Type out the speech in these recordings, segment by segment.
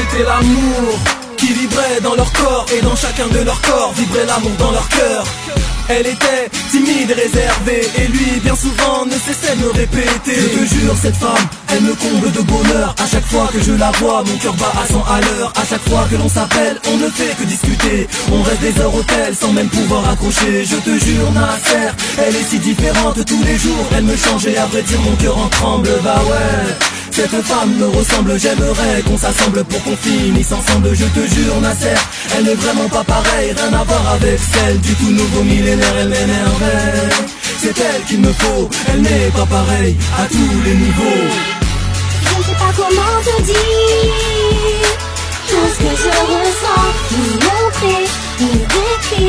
c'était l'amour qui vibrait dans leur corps, et dans chacun de leurs corps vibrait l'amour dans leur cœur. Elle était timide, réservée, et lui bien souvent ne cessait de me répéter: je te jure, cette femme, elle me comble de bonheur. À chaque fois que je la vois, mon cœur bat à 100 à l'heure. À chaque fois que l'on s'appelle, on ne fait que discuter. On reste des heures au tel sans même pouvoir accrocher. Je te jure, Nasser, elle est si différente tous les jours. Elle me change et à vrai dire mon cœur en tremble. Bah ouais, cette femme me ressemble, j'aimerais qu'on s'assemble pour qu'on finisse ensemble. Je te jure, Nasser, elle n'est vraiment pas pareille. Rien à voir avec celle du tout nouveau millénaire, elle m'énervait. C'est elle qu'il me faut, elle n'est pas pareille à tous les niveaux. Je ne sais pas comment te dire tout ce que je ressens, ni montrer, ni décrire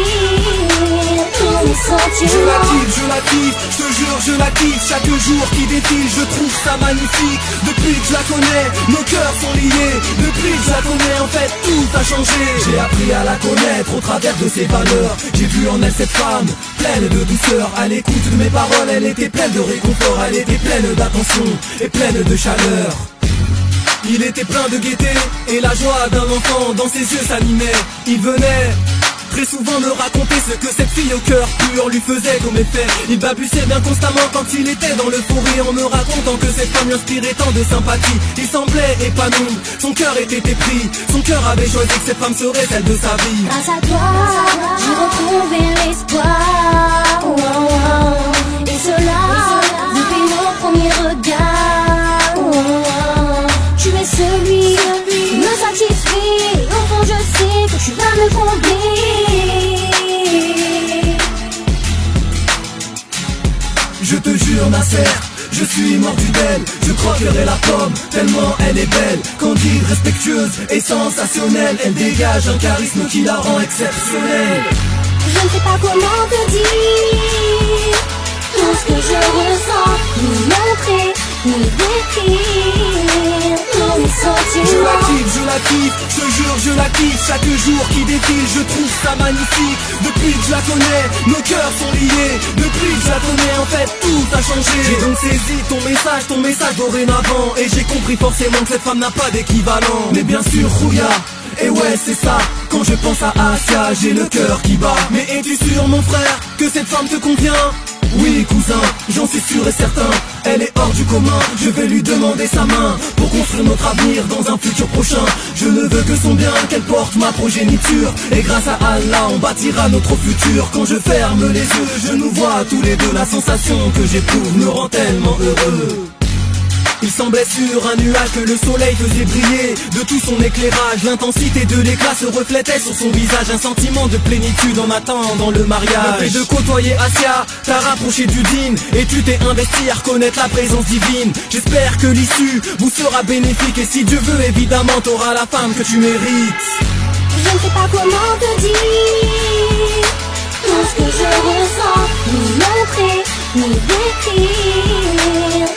tous mes sentiments. Je la kiffe, je te jure, je la kiffe. Chaque jour qui défile, je trouve ça magnifique. Depuis que je la connais, nos cœurs sont liés. Depuis que je la connais, en fait, tout a changé. J'ai appris à la connaître au travers de ses valeurs. J'ai vu en elle cette femme pleine de douceur. À l'écoute de mes paroles, elle était pleine de réconfort. Elle était pleine d'attention et pleine de chaleur. Il était plein de gaieté et la joie d'un enfant dans ses yeux s'animait. Il venait très souvent me raconter ce que cette fille au cœur pur lui faisait comme effet. Il balbutiait bien constamment quand il était dans l'euphorie, en me racontant que cette femme lui inspirait tant de sympathie. Il semblait épanoui, son cœur était épris. Son cœur avait choisi que cette femme serait celle de sa vie. Grâce à toi, j'ai retrouvé l'espoir. Oh, oh, oh. Et cela, depuis nos premiers regards. Oh, oh. Tu es celui qui me satisfait. Au fond, je sais que tu vas me combler. Je te jure, Nasser, je suis mordu d'elle. Je croquerai la pomme, tellement elle est belle. Candide, respectueuse et sensationnelle. Elle dégage un charisme qui la rend exceptionnelle. Je ne sais pas comment te dire tout ce que je ressens, ni montrer, ni décrire tous mes sentiments. Je la kiffe, je te jure, je la kiffe. Chaque jour qui défile, je trouve ça magnifique. Depuis que je la connais, nos cœurs sont liés. Depuis que je la connais, en fait, tout a changé. J'ai donc saisi ton message dorénavant. Et j'ai compris forcément que cette femme n'a pas d'équivalent. Mais bien sûr, Rouya, et ouais, c'est ça. Quand je pense à Asia, j'ai le cœur qui bat. Mais es-tu sûr, mon frère, que cette femme te convient? Oui, cousin, j'en suis sûr et certain. Elle est hors du commun, je vais lui demander sa main pour construire notre avenir dans un futur prochain. Je ne veux que son bien, qu'elle porte ma progéniture. Et grâce à Allah, on bâtira notre futur. Quand je ferme les yeux, je nous vois tous les deux. La sensation que j'éprouve me rend tellement heureux. Il semblait sur un nuage que le soleil faisait briller de tout son éclairage. L'intensité de l'éclat se reflétait sur son visage. Un sentiment de plénitude en attendant le mariage. Le fait de côtoyer Asia t'a rapproché du dîne, et tu t'es investi à reconnaître la présence divine. J'espère que l'issue vous sera bénéfique, et si Dieu veut, évidemment, t'auras la femme que tu mérites. Je ne sais pas comment te dire tout ce que je ressens, ni montrer, ni décrire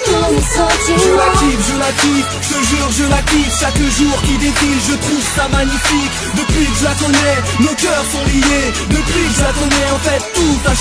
tous mes sentiments. Je la kiffe, je te jure, je la kiffe. Chaque jour qui défile, je trouve ça magnifique. Depuis que je la connais, nos cœurs sont liés. Depuis que je la connais, en fait, tout a